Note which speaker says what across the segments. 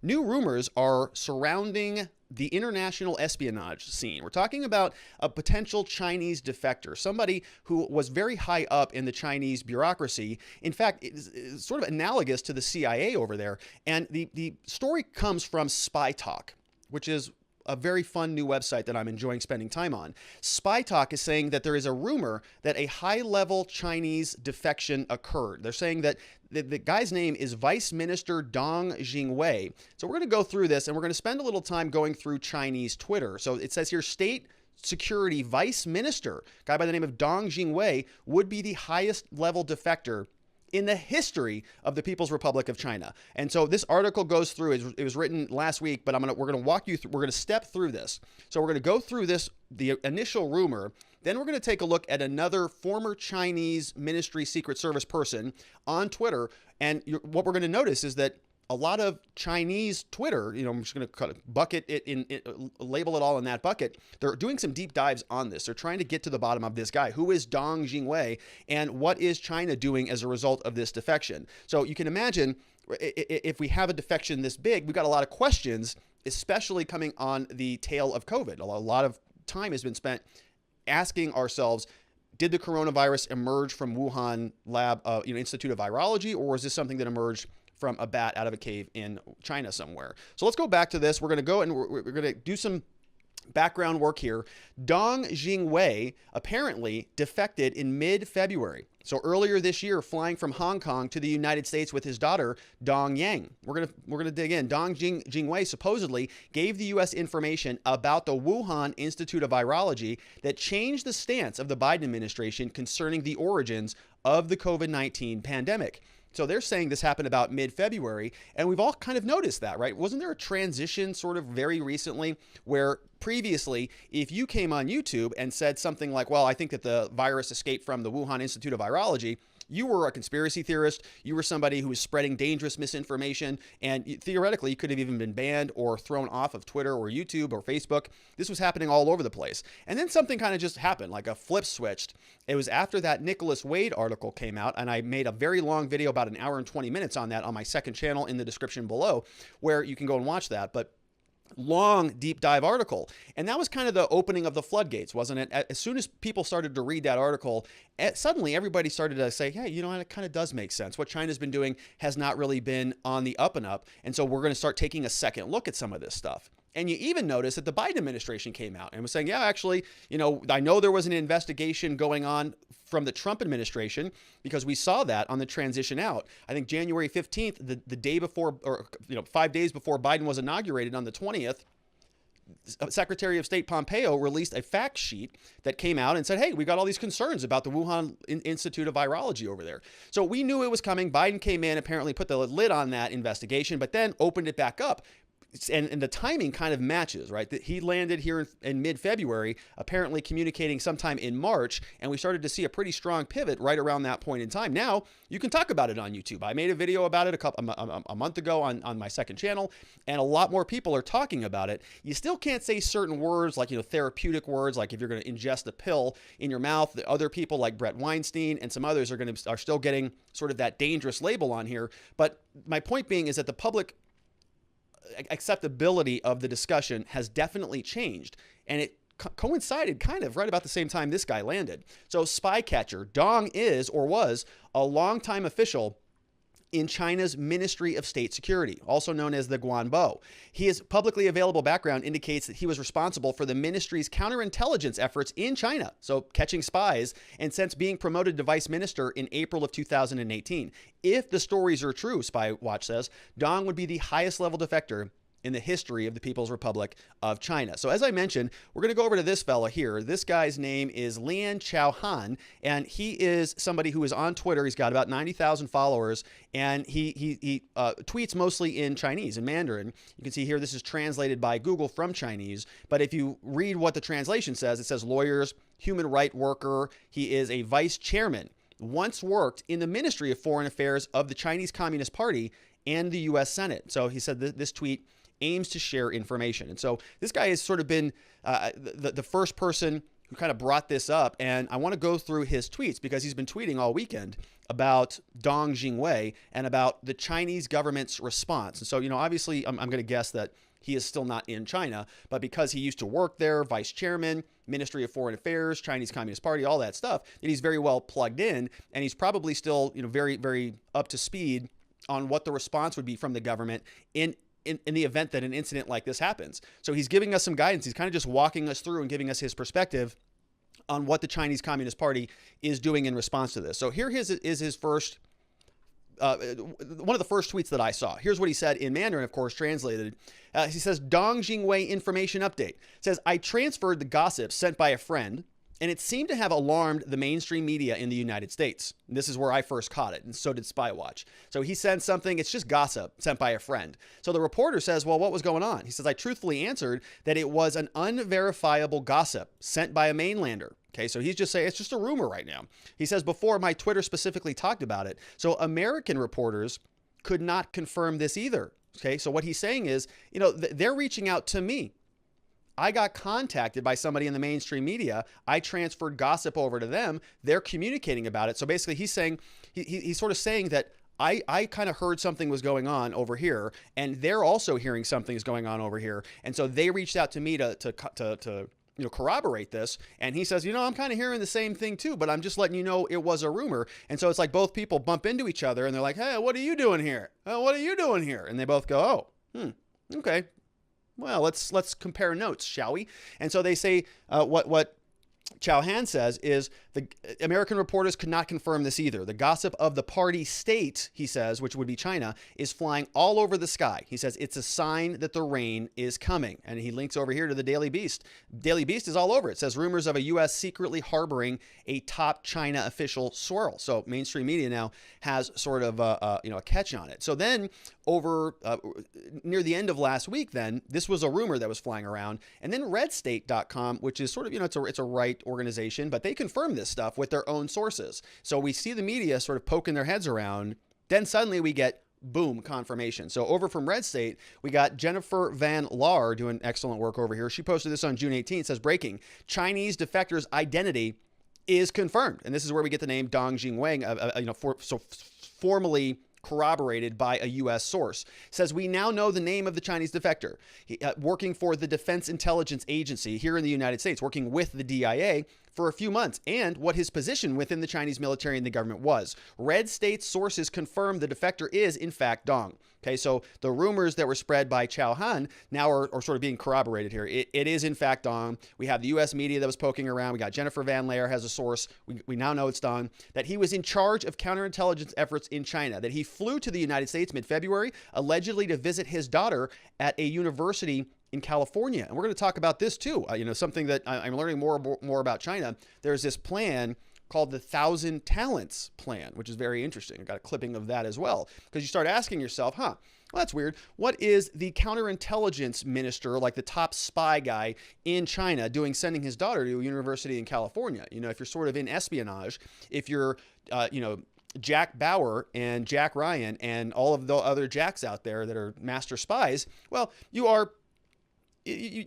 Speaker 1: new rumors are surrounding the international espionage scene. We're talking about a potential Chinese defector, somebody who was very high up in the Chinese bureaucracy. In fact, it's sort of analogous to the CIA over there. And the story comes from Spy Talk, which is a very fun new website that I'm enjoying spending time on. Spy Talk is saying that there is a rumor that a high-level Chinese defection occurred. They're saying that the guy's name is Vice Minister Dong Jingwei. So we're going to go through this, and we're going to spend a little time going through Chinese Twitter. So it says here, State Security Vice Minister, guy by the name of Dong Jingwei, would be the highest level defector in the history of the People's Republic of China. And so this article goes through, it was written last week, but we're going to walk you through, we're going to step through this. So we're going to go through this, the initial rumor, then we're going to take a look at another former Chinese Ministry Secret Service person on Twitter. And what we're going to notice is that a lot of Chinese Twitter, I'm just going to kind of bucket it label it all in that bucket. They're doing some deep dives on this. They're trying to get to the bottom of this guy. Who is Dong Jingwei, and what is China doing as a result of this defection? So you can imagine if we have a defection this big, we've got a lot of questions, especially coming on the tail of COVID. A lot of time has been spent asking ourselves, did the coronavirus emerge from Wuhan lab, Institute of Virology, or is this something that emerged from a bat out of a cave in China somewhere? So let's go back to this. We're going to go and we're going to do some background work here. Dong Jingwei apparently defected in mid-February. So earlier this year, flying from Hong Kong to the United States with his daughter, Dong Yang. We're gonna dig in. Dong Jingwei supposedly gave the U.S. information about the Wuhan Institute of Virology that changed the stance of the Biden administration concerning the origins of the COVID-19 pandemic. So they're saying this happened about mid-February, and we've all kind of noticed that, right? Wasn't there a transition sort of very recently where previously, if you came on YouTube and said something like, well, I think that the virus escaped from the Wuhan Institute of Virology, you were a conspiracy theorist, you were somebody who was spreading dangerous misinformation, and theoretically, you could have even been banned or thrown off of Twitter or YouTube or Facebook. This was happening all over the place. And then something kind of just happened, like a flip switched. It was after that Nicholas Wade article came out, and I made a very long video, about an hour and 20 minutes on that on my second channel in the description below, where you can go and watch that. But long deep dive article, and that was kind of the opening of the floodgates, wasn't it? As soon as people started to read that article, suddenly everybody started to say, hey, it kind of does make sense. What China's been doing has not really been on the up and up, and so we're going to start taking a second look at some of this stuff. And you even notice that the Biden administration came out and was saying, yeah, actually, I know there was an investigation going on from the Trump administration, because we saw that on the transition out. I think January 15th, the day before, or 5 days before Biden was inaugurated on the 20th, Secretary of State Pompeo released a fact sheet that came out and said, hey, we got all these concerns about the Wuhan Institute of Virology over there. So we knew it was coming. Biden came in, apparently put the lid on that investigation, but then opened it back up. And the timing kind of matches, right? That he landed here in mid-February, apparently communicating sometime in March, and we started to see a pretty strong pivot right around that point in time. Now, you can talk about it on YouTube. I made a video about it a month ago on my second channel, and a lot more people are talking about it. You still can't say certain words like, therapeutic words, like if you're going to ingest a pill in your mouth. The other people like Brett Weinstein and some others are still getting sort of that dangerous label on here. But my point being is that the public acceptability of the discussion has definitely changed, and it coincided kind of right about the same time this guy landed. So Spycatcher, Dong is or was a longtime official in China's Ministry of State Security, also known as the Guanbo. His publicly available background indicates that he was responsible for the ministry's counterintelligence efforts in China, so catching spies, and since being promoted to vice minister in April of 2018. If the stories are true, Spywatch says, Dong would be the highest level defector in the history of the People's Republic of China. So as I mentioned, we're going to go over to this fella here. This guy's name is Lian Chaohan, and he is somebody who is on Twitter. He's got about 90,000 followers, and he tweets mostly in Chinese, in Mandarin. You can see here this is translated by Google from Chinese, but if you read what the translation says, it says lawyers, human rights worker. He is a vice chairman, once worked in the Ministry of Foreign Affairs of the Chinese Communist Party and the U.S. Senate. So he said that this tweet aims to share information. And so this guy has sort of been the first person who kind of brought this up. And I want to go through his tweets because he's been tweeting all weekend. about Dong Jingwei and about the Chinese government's response. And so, obviously, I'm going to guess that he is still not in China, but because he used to work there, vice chairman, Ministry of Foreign Affairs, Chinese Communist Party, all that stuff, that he's very well plugged in, and he's probably still, very, very up to speed on what the response would be from the government in the event that an incident like this happens. So he's giving us some guidance. He's kind of just walking us through and giving us his perspective on what the Chinese Communist Party is doing in response to this. So here is his first, one of the first tweets that I saw. Here's what he said in Mandarin, of course, translated. He says, Dong Jingwei information update. It says, I transferred the gossip sent by a friend, and it seemed to have alarmed the mainstream media in the United States. And this is where I first caught it, and so did Spywatch. So he sent something, it's just gossip sent by a friend. So the reporter says, well, what was going on? He says, I truthfully answered that it was an unverifiable gossip sent by a mainlander. Okay, so he's just saying it's just a rumor right now. He says, before my Twitter specifically talked about it. So American reporters could not confirm this either. Okay, so what he's saying is, they're reaching out to me. I got contacted by somebody in the mainstream media. I transferred gossip over to them. They're communicating about it. So basically he's saying, he's sort of saying that I kind of heard something was going on over here, and they're also hearing something is going on over here. And so they reached out to me to corroborate this. And he says, I'm kind of hearing the same thing too, but I'm just letting you know it was a rumor. And so it's like both people bump into each other and they're like, hey, what are you doing here? Oh, what are you doing here? And they both go, okay. Well, let's compare notes, shall we? And so they say what Chao Han says is the American reporters could not confirm this either. The gossip of the party state, he says, which would be China, is flying all over the sky. He says it's a sign that the rain is coming. And he links over here to the Daily Beast. Daily Beast is all over it. It says rumors of a U.S. secretly harboring a top China official swirl. So mainstream media now has sort of a catch on it. So then over near the end of last week, then this was a rumor that was flying around. And then RedState.com, which is sort of, it's a right organization, but they confirm this stuff with their own sources. So we see the media sort of poking their heads around. Then suddenly we get boom, confirmation. So over from RedState, we got Jennifer Van Laar doing excellent work over here. She posted this on June 18th. Says breaking: Chinese defector's identity is confirmed. And this is where we get the name Dong Jingwei, formally corroborated by a U.S. source. Says we now know the name of the Chinese defector, working for the Defense Intelligence Agency here in the United States, working with the DIA for a few months, and what his position within the Chinese military and the government was. Red State sources confirm the defector is, in fact, Dong. Okay, so the rumors that were spread by Chao Han now are sort of being corroborated here. It is, in fact, Dong. We have the U.S. media that was poking around. We got Jennifer Van Laar has a source. We now know it's Dong. That he was in charge of counterintelligence efforts in China. That he flew to the United States mid-February, allegedly to visit his daughter at a university in California. And we're going to talk about this too. Something that I'm learning more about China. There's this plan called the 1,000 Talents Plan, which is very interesting. I got a clipping of that as well, because you start asking yourself, well, that's weird. What is the counterintelligence minister, like the top spy guy in China, doing sending his daughter to a university in California? If you're sort of in espionage, if you're, Jack Bauer and Jack Ryan and all of the other Jacks out there that are master spies, well, you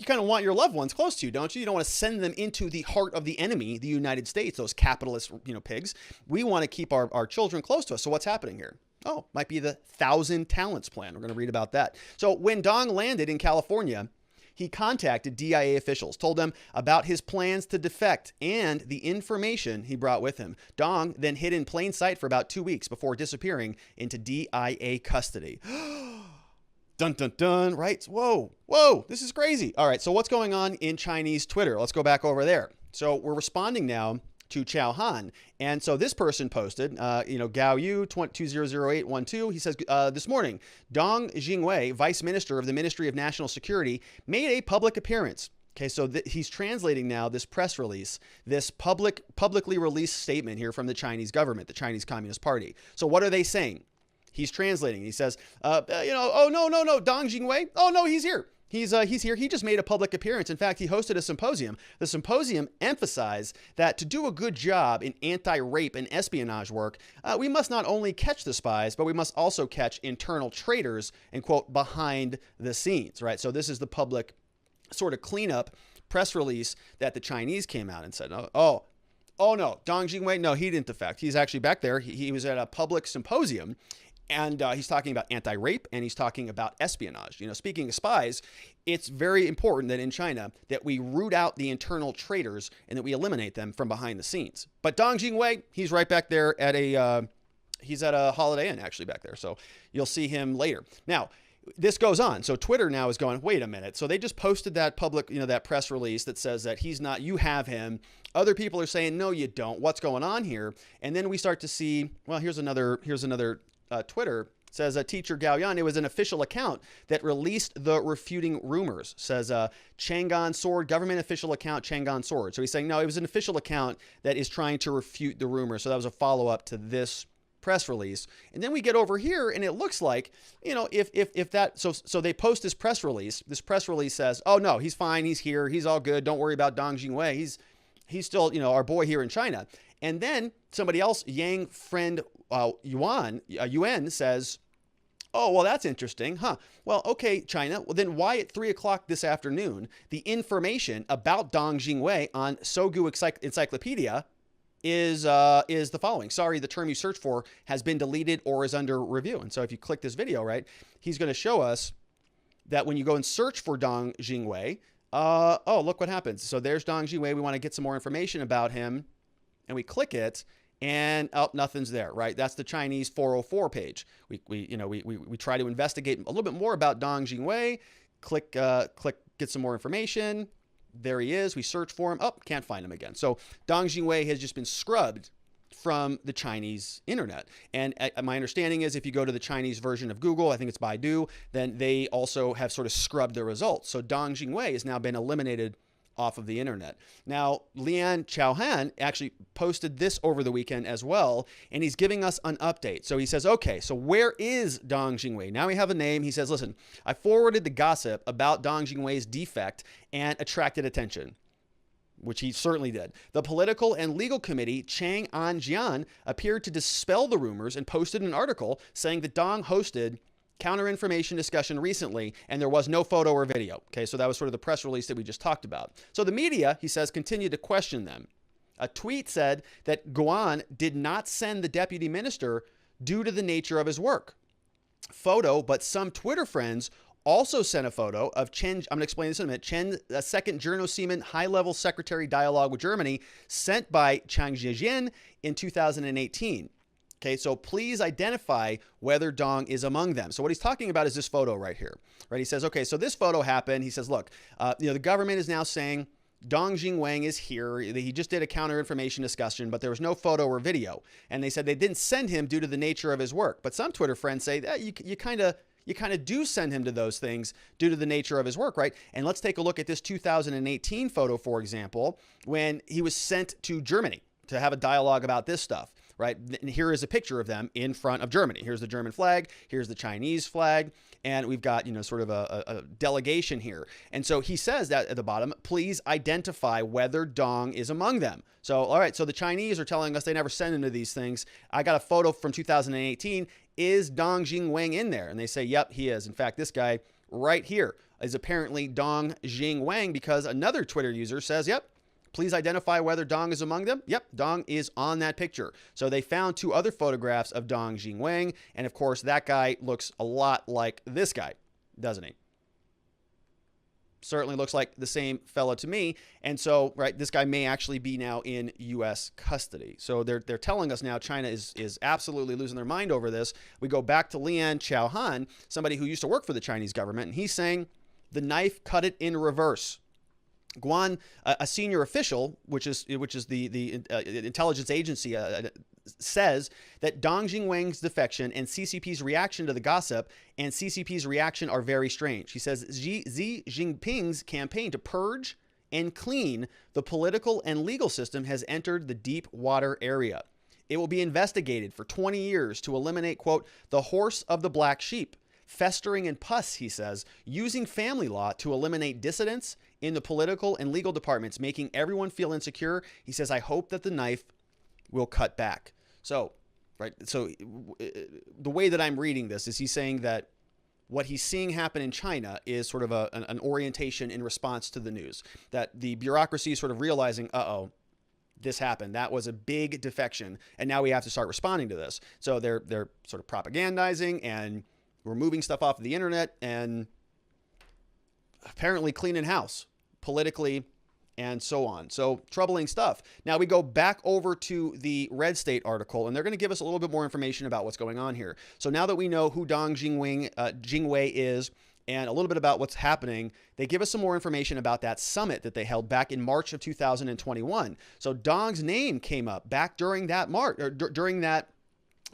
Speaker 1: kind of want your loved ones close to you, don't you? You don't want to send them into the heart of the enemy, the United States, those capitalist, pigs. We want to keep our children close to us. So what's happening here? Oh, might be the 1,000 Talents Plan. We're going to read about that. So when Dong landed in California, he contacted DIA officials, told them about his plans to defect and the information he brought with him. Dong then hid in plain sight for about 2 weeks before disappearing into DIA custody. Dun, dun, dun, right? Whoa, this is crazy. All right, so what's going on in Chinese Twitter? Let's go back over there. So we're responding now to Chao Han. And so this person posted, Gao Yu 200812, he says, this morning, Dong Jingwei, Vice Minister of the Ministry of National Security, made a public appearance. Okay, so he's translating now this press release, this publicly released statement here from the Chinese government, the Chinese Communist Party. So what are they saying? He's translating. He says, oh, no, Dong Jingwei. Oh, no, he's here. He's here. He just made a public appearance. In fact, he hosted a symposium. The symposium emphasized that to do a good job in anti-rape and espionage work, we must not only catch the spies, but we must also catch internal traitors and, quote, behind the scenes, right? So this is the public sort of cleanup press release that the Chinese came out and said, Oh no, Dong Jingwei, no, he didn't defect. He's actually back there. He was at a public symposium, and he's talking about anti-rape, and he's talking about espionage. Speaking of spies, it's very important that in China that we root out the internal traitors and that we eliminate them from behind the scenes. But Dong Jingwei, he's right back there at he's at a Holiday Inn actually back there. So you'll see him later. Now, this goes on. So Twitter now is going, wait a minute. So they just posted that public, that press release that says that he's not, you have him. Other people are saying, no, you don't. What's going on here? And then we start to see, well, here's another Twitter. It says teacher Gao Yan. It was an official account that released the refuting rumors. Says Chang'an Sword, government official account Chang'an Sword. So he's saying, no, it was an official account that is trying to refute the rumors. So that was a follow-up to this press release. And then we get over here and it looks like, if that, so they post this press release says, oh no, he's fine. He's here. He's all good. Don't worry about Dong Jingwei. He's still, our boy here in China. And then somebody else, Yang friend Yuan says, oh, well, that's interesting. Huh. Well, okay, China. Well, then why at 3:00 this afternoon, the information about Dong Jingwei on Sogu Encyclopedia is the following. Sorry, the term you search for has been deleted or is under review. And so if you click this video, right, he's going to show us that when you go and search for Dong Jingwei, oh, look what happens. So there's Dong Jingwei. We want to get some more information about him. And we click it and nothing's there, right? That's the Chinese 404 page. We try to investigate a little bit more about Dong Jingwei, click, get some more information. There he is. We search for him. Oh, can't find him again. So Dong Jingwei has just been scrubbed from the Chinese internet. And my understanding is if you go to the Chinese version of Google, I think it's Baidu, then they also have sort of scrubbed the results. So Dong Jingwei has now been eliminated off of the internet. Now, Lian Chaohan actually posted this over the weekend as well, and he's giving us an update. So he says, okay, so where is Dong Jingwei? Now we have a name. He says, listen, I forwarded the gossip about Dong Jingwei's defect and attracted attention, which he certainly did. The political and legal committee, Chang Anjian, appeared to dispel the rumors and posted an article saying that Dong hosted counterinformation discussion recently, and there was no photo or video. Okay, so that was sort of the press release that we just talked about. So the media, he says, continued to question them. A tweet said that Guan did not send the deputy minister due to the nature of his work. Photo, but some Twitter friends also sent a photo of Chen, I'm going to explain this in a minute, Chen, a second Journal Seaman high-level secretary dialogue with Germany sent by Chang Zhejian in 2018. Okay, so please identify whether Dong is among them. So what he's talking about is this photo right here, right? He says, okay, so this photo happened. He says, look, the government is now saying Dong Jingwei is here. He just did a counterinformation discussion, but there was no photo or video. And they said they didn't send him due to the nature of his work. But some Twitter friends say that you kind of do send him to those things due to the nature of his work, right? And let's take a look at this 2018 photo, for example, when he was sent to Germany to have a dialogue about this stuff. Right? And here is a picture of them in front of Germany. Here's the German flag. Here's the Chinese flag. And we've got, sort of a delegation here. And so he says that at the bottom, please identify whether Dong is among them. So, all right. So the Chinese are telling us they never send him to these things. I got a photo from 2018. Is Dong Jingwei in there? And they say, yep, he is. In fact, this guy right here is apparently Dong Jingwei because another Twitter user says, yep, please identify whether Dong is among them. Yep, Dong is on that picture. So they found two other photographs of Dong Jingwei. And of course, that guy looks a lot like this guy, doesn't he? Certainly looks like the same fellow to me. And so, right, this guy may actually be now in U.S. custody. So they're telling us now China is absolutely losing their mind over this. We go back to Lian Chaohan, somebody who used to work for the Chinese government, and he's saying the knife cut it in reverse. Guan, a senior official, which is the intelligence agency, says that Dong Jingwei's defection and CCP's reaction to the gossip and CCP's reaction are very strange. He says Xi Jinping's campaign to purge and clean the political and legal system has entered the deep water area. It will be investigated for 20 years to eliminate, quote, the horse of the black sheep, festering in pus, he says, using family law to eliminate dissidents in the political and legal departments, making everyone feel insecure. He says, I hope that the knife will cut back. So, right. So the way that I'm reading this is he's saying that what he's seeing happen in China is sort of an orientation in response to the news, that the bureaucracy is sort of realizing, uh-oh, this happened. That was a big defection, and now we have to start responding to this. So they're sort of propagandizing and removing stuff off of the internet and apparently cleaning house politically and so on. So troubling stuff. Now we go back over to the RedState article, and they're going to give us a little bit more information about what's going on here. So now that we know who Jingwei is and a little bit about what's happening, they give us some more information about that summit that they held back in March of 2021. So Dong's name came up back during that during that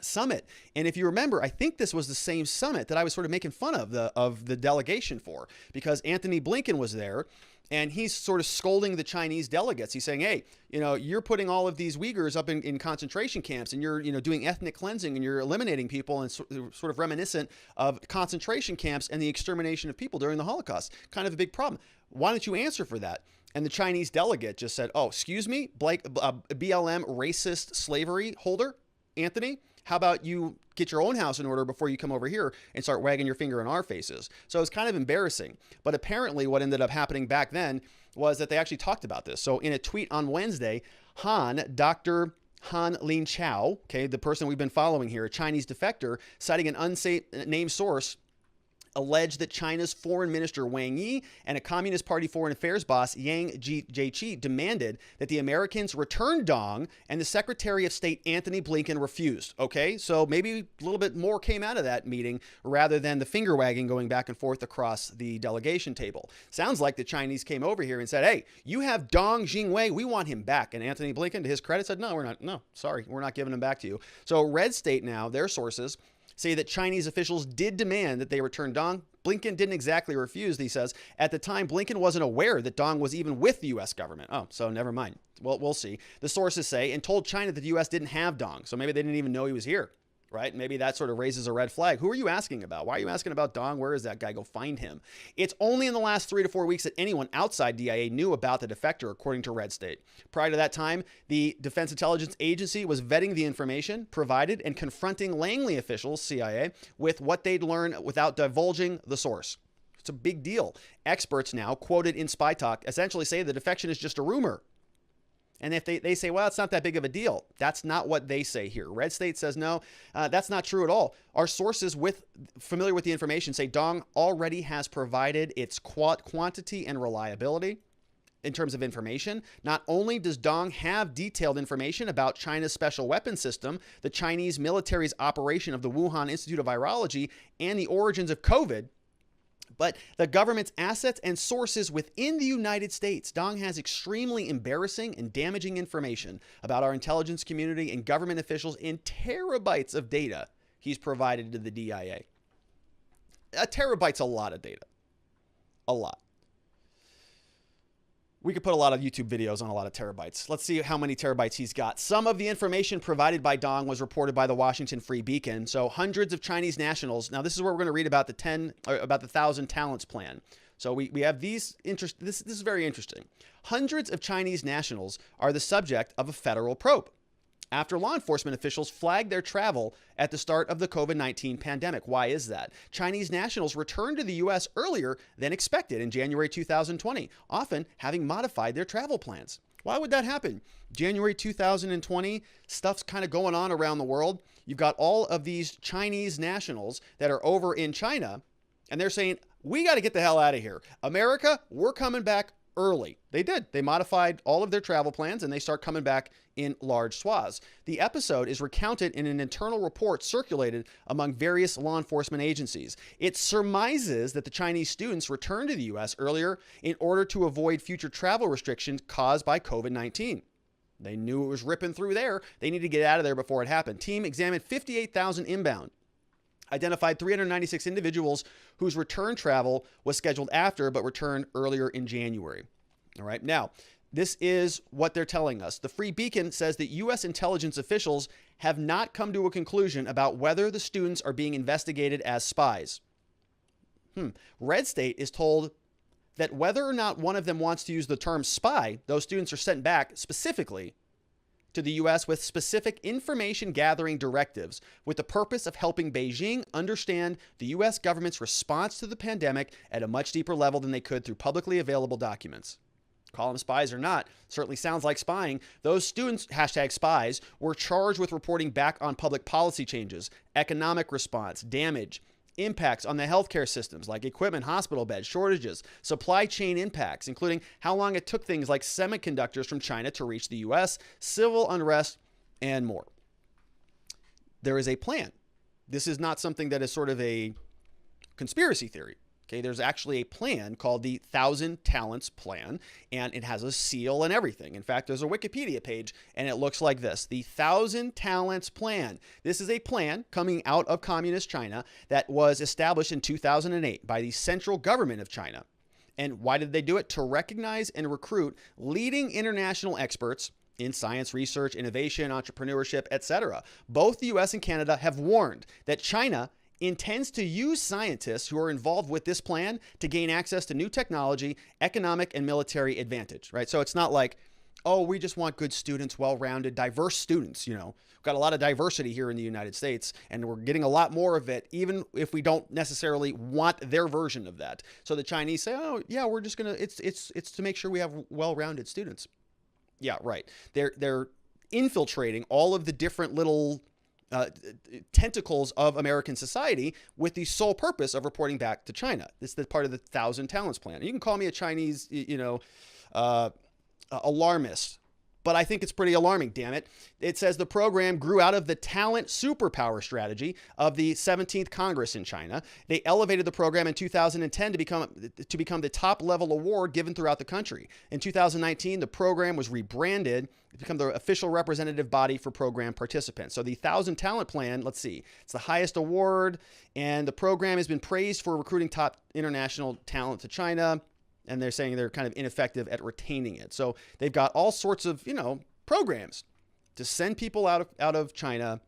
Speaker 1: summit. And if you remember, I think this was the same summit that I was sort of making fun of the delegation for, because Anthony Blinken was there. And he's sort of scolding the Chinese delegates. He's saying, hey, you're putting all of these Uyghurs up in concentration camps, and you're, doing ethnic cleansing, and you're eliminating people, and sort of reminiscent of concentration camps and the extermination of people during the Holocaust. Kind of a big problem. Why don't you answer for that? And the Chinese delegate just said, oh, excuse me, BLM racist slavery holder, Anthony? How about you get your own house in order before you come over here and start wagging your finger in our faces? So it's kind of embarrassing. But apparently what ended up happening back then was that they actually talked about this. So in a tweet on Wednesday, Dr. Han Lin Chao, okay, the person we've been following here, a Chinese defector, citing an unnamed source, alleged that China's foreign minister Wang Yi and a Communist Party foreign affairs boss Yang Jiechi demanded that the Americans return Dong, and the Secretary of State Anthony Blinken refused. Okay, so maybe a little bit more came out of that meeting rather than the finger wagging going back and forth across the delegation table. Sounds like the Chinese came over here and said, hey, you have Dong Jingwei, we want him back. And Anthony Blinken, to his credit, said, no, sorry, we're not giving him back to you. So RedState now, their sources say that Chinese officials did demand that they return Dong. Blinken didn't exactly refuse, he says. At the time, Blinken wasn't aware that Dong was even with the U.S. government. Oh, so never mind. Well, we'll see. The sources say, and told China that the U.S. didn't have Dong, so maybe they didn't even know he was here, right? Maybe that sort of raises a red flag. Who are you asking about? Why are you asking about Dong? Where is that guy? Go find him. It's only in the last 3 to 4 weeks that anyone outside DIA knew about the defector, according to RedState. Prior to that time, the Defense Intelligence Agency was vetting the information provided and confronting Langley officials, CIA, with what they'd learned without divulging the source. It's a big deal. Experts now, quoted in Spy Talk, essentially say the defection is just a rumor. And if they say, well, it's not that big of a deal, that's not what they say here. RedState says, no, that's not true at all. Our sources familiar with the information say Dong already has provided its quantity and reliability in terms of information. Not only does Dong have detailed information about China's special weapons system, the Chinese military's operation of the Wuhan Institute of Virology, and the origins of COVID, but the government's assets and sources within the United States. Dong has extremely embarrassing and damaging information about our intelligence community and government officials in terabytes of data he's provided to the DIA. A terabyte's a lot of data. A lot. We could put a lot of YouTube videos on a lot of terabytes. Let's see how many terabytes he's got. Some of the information provided by Dong was reported by the Washington Free Beacon. So hundreds of Chinese nationals. Now, this is where we're going to read about the 1,000 talents plan. So we have these this is very interesting. Hundreds of Chinese nationals are the subject of a federal probe after law enforcement officials flagged their travel at the start of the COVID-19 pandemic. Why is that? Chinese nationals returned to the U.S. earlier than expected in January 2020, often having modified their travel plans. Why would that happen? January 2020, stuff's kind of going on around the world. You've got all of these Chinese nationals that are over in China, and they're saying, we got to get the hell out of here. America, we're coming back early. They did. They modified all of their travel plans, and they start coming back in large swaths. The episode is recounted in an internal report circulated among various law enforcement agencies. It surmises that the Chinese students returned to the U.S. earlier in order to avoid future travel restrictions caused by COVID-19. They knew it was ripping through there. They needed to get out of there before it happened. Team examined 58,000 inbound. Identified 396 individuals whose return travel was scheduled after but returned earlier in January. All right. Now, this is what they're telling us. The Free Beacon says that U.S. intelligence officials have not come to a conclusion about whether the students are being investigated as spies. RedState is told that whether or not one of them wants to use the term spy, those students are sent back specifically to the U.S. with specific information gathering directives with the purpose of helping Beijing understand the U.S. government's response to the pandemic at a much deeper level than they could through publicly available documents. call them spies or not, certainly sounds like spying. Those students, hashtag spies, were charged with reporting back on public policy changes, economic response, damage, impacts on the healthcare systems like equipment, hospital beds, shortages, supply chain impacts, including how long it took things like semiconductors from China to reach the US, civil unrest, and more. There is a plan. This is not something that is sort of a conspiracy theory. Okay, there's actually a plan called the 1,000 Talents Plan, and it has a seal and everything. In fact, there's a Wikipedia page, and it looks like this. The 1,000 Talents Plan. This is a plan coming out of communist China that was established in 2008 by the central government of China. And why did they do it? To recognize and recruit leading international experts in science, research, innovation, entrepreneurship, etc. Both the US and Canada have warned that China intends to use scientists who are involved with this plan to gain access to new technology, economic, and military advantage, right? So it's not like, oh, we just want good students, well-rounded, diverse students, We've got a lot of diversity here in the United States, and we're getting a lot more of it, even if we don't necessarily want their version of that. So the Chinese say, oh, yeah, we're just going to, it's to make sure we have well-rounded students. Yeah, right. They're infiltrating all of the different little tentacles of American society with the sole purpose of reporting back to China. This is the part of the 1,000 Talents Plan. You can call me a Chinese, alarmist, but I think it's pretty alarming, damn it. It says the program grew out of the talent superpower strategy of the 17th Congress in China. They elevated the program in 2010 to become the top level award given throughout the country. In 2019, the program was rebranded to become the official representative body for program participants. So the 1,000 Talent Plan, let's see, it's the highest award, and the program has been praised for recruiting top international talent to China. And they're saying they're kind of ineffective at retaining it. So they've got all sorts of, programs to send people out of China,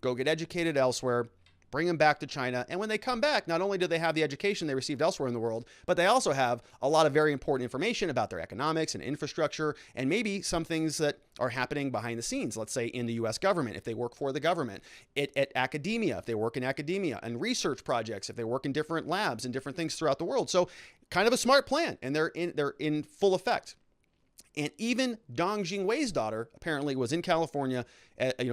Speaker 1: go get educated elsewhere, bring them back to China. And when they come back, not only do they have the education they received elsewhere in the world, but they also have a lot of very important information about their economics and infrastructure, and maybe some things that are happening behind the scenes, let's say in the US government, if they work for the government, at academia, if they work in academia, and research projects, if they work in different labs and different things throughout the world. So kind of a smart plan, and they're in full effect. And even Dong Jingwei's daughter apparently was in California,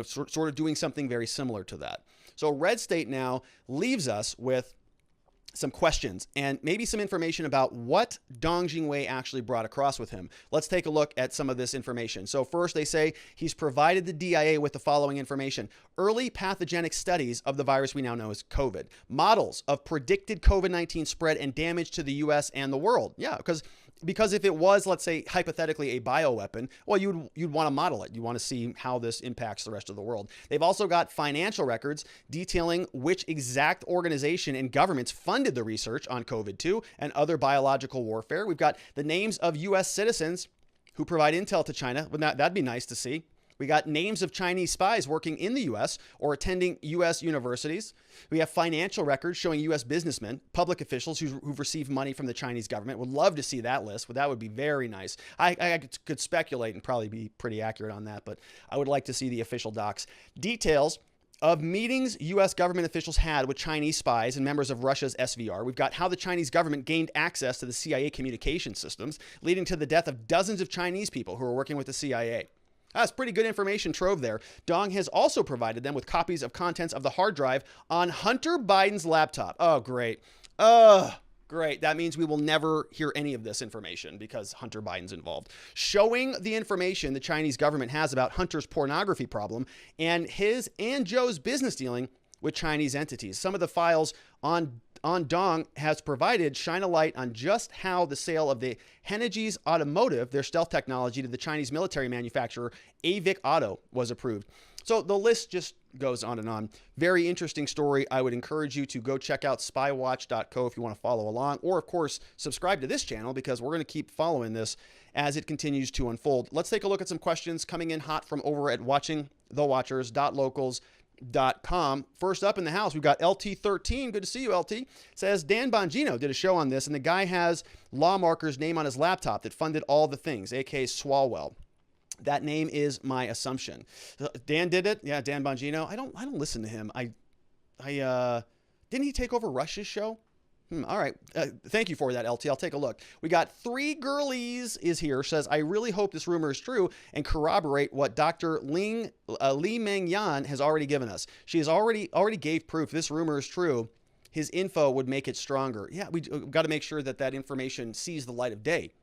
Speaker 1: sort of doing something very similar to that. So RedState now leaves us with some questions and maybe some information about what Dong Jingwei actually brought across with him. Let's take a look at some of this information. So first, they say he's provided the DIA with the following information: early pathogenic studies of the virus we now know as COVID, models of predicted COVID-19 spread and damage to the US and the world. Yeah, because if it was, let's say, hypothetically a bioweapon, well, you'd want to model it. You want to see how this impacts the rest of the world. They've also got financial records detailing which exact organization and governments funded the research on COVID-2 and other biological warfare. We've got the names of U.S. citizens who provide intel to China. That'd be nice to see. We got names of Chinese spies working in the U.S. or attending U.S. universities. We have financial records showing U.S. businessmen, public officials who've received money from the Chinese government. Would love to see that list. That would be very nice. I could speculate and probably be pretty accurate on that, but I would like to see the official docs. Details of meetings U.S. government officials had with Chinese spies and members of Russia's SVR. We've got how the Chinese government gained access to the CIA communication systems, leading to the death of dozens of Chinese people who were working with the CIA. That's pretty good information trove there. Dong has also provided them with copies of contents of the hard drive on Hunter Biden's laptop. Oh, great. Great. That means we will never hear any of this information because Hunter Biden's involved. Showing the information the Chinese government has about Hunter's pornography problem and his and Joe's business dealing with Chinese entities. Some of the files on Dong has provided shine a light on just how the sale of the Henniges Automotive, their stealth technology, to the Chinese military manufacturer Avic Auto was approved. So the list just goes on and on. Very interesting story. I would encourage you to go check out spywatch.co if you want to follow along, or of course, subscribe to this channel because we're going to keep following this as it continues to unfold. Let's take a look at some questions coming in hot from over at watchingthewatchers.locals.com. First up in the house, we've got LT13. Good to see you, LT. It says Dan Bongino did a show on this, and the guy has Lawmarker's name on his laptop that funded all the things, aka Swalwell. That name is my assumption. Dan did it. Yeah, Dan Bongino. I don't listen to him. Didn't he take over Rush's show? All right. Thank you for that, LT. I'll take a look. We got Three Girlies is here. Says, I really hope this rumor is true and corroborate what Dr. Li Mengyan has already given us. She has already gave proof this rumor is true. His info would make it stronger. Yeah, we've got to make sure that that information sees the light of day.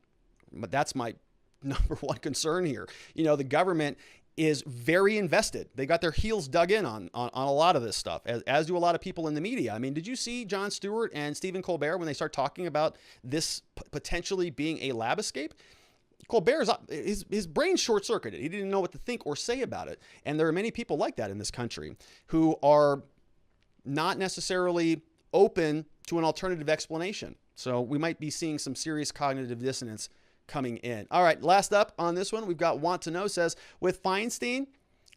Speaker 1: But that's my number one concern here. You know, the government is very invested. They got their heels dug in on a lot of this stuff, as do a lot of people in the media. I mean, did you see Jon Stewart and Stephen Colbert when they start talking about this potentially being a lab escape? Colbert's his brain short-circuited. He didn't know what to think or say about it. And there are many people like that in this country who are not necessarily open to an alternative explanation. So we might be seeing some serious cognitive dissonance coming in. All right, last up on this one, we've got Want to Know says, with Feinstein,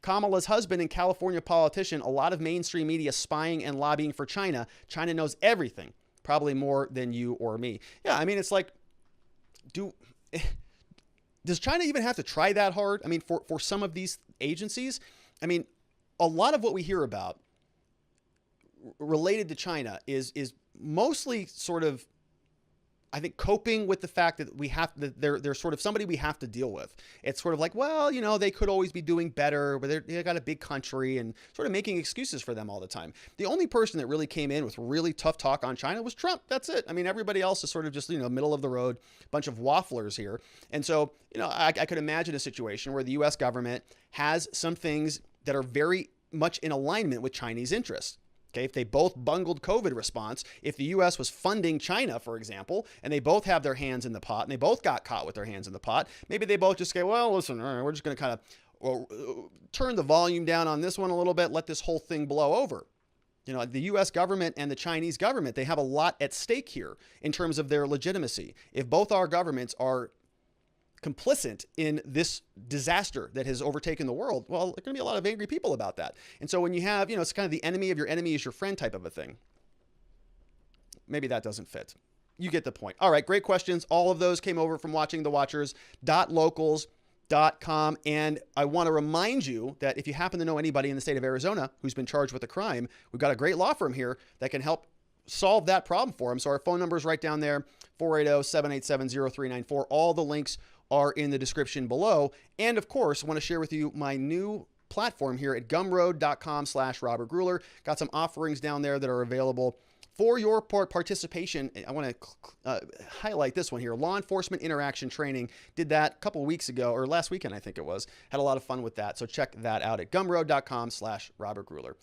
Speaker 1: Kamala's husband and California politician, a lot of mainstream media spying and lobbying for China. China knows everything, probably more than you or me. Yeah, I mean, it's like, does China even have to try that hard? I mean, for some of these agencies, I mean, a lot of what we hear about related to China is mostly sort of, I think, coping with the fact that they're sort of somebody we have to deal with. It's sort of like, well, you know, they could always be doing better, but they got a big country, and sort of making excuses for them all the time. The only person that really came in with really tough talk on China was Trump. That's it. I mean, everybody else is sort of just, you know, middle of the road, bunch of wafflers here. And so, you know, I could imagine a situation where the U.S. government has some things that are very much in alignment with Chinese interests. Okay, if they both bungled COVID response, if the U.S. was funding China, for example, and they both have their hands in the pot and they both got caught with their hands in the pot, maybe they both just say, well, listen, all right, we're just going to kind of turn the volume down on this one a little bit, let this whole thing blow over. You know, the U.S. government and the Chinese government, they have a lot at stake here in terms of their legitimacy. If both our governments are complicit in this disaster that has overtaken the world, well, there's going to be a lot of angry people about that. And so when you have, you know, it's kind of the enemy of your enemy is your friend type of a thing. Maybe that doesn't fit. You get the point. All right, great questions. All of those came over from watchingthewatchers.locals.com. And I want to remind you that if you happen to know anybody in the state of Arizona who's been charged with a crime, we've got a great law firm here that can help solve that problem for them. So our phone number is right down there, 480-787-0394. All the links are in the description below. And of course, I want to share with you my new platform here at gumroad.com/Robert Grueller. Got some offerings down there that are available for your participation. I want to highlight this one here. Law enforcement interaction training. Did that a couple of weeks ago, or last weekend, I think it was. Had a lot of fun with that. So check that out at gumroad.com/Robert Grueller.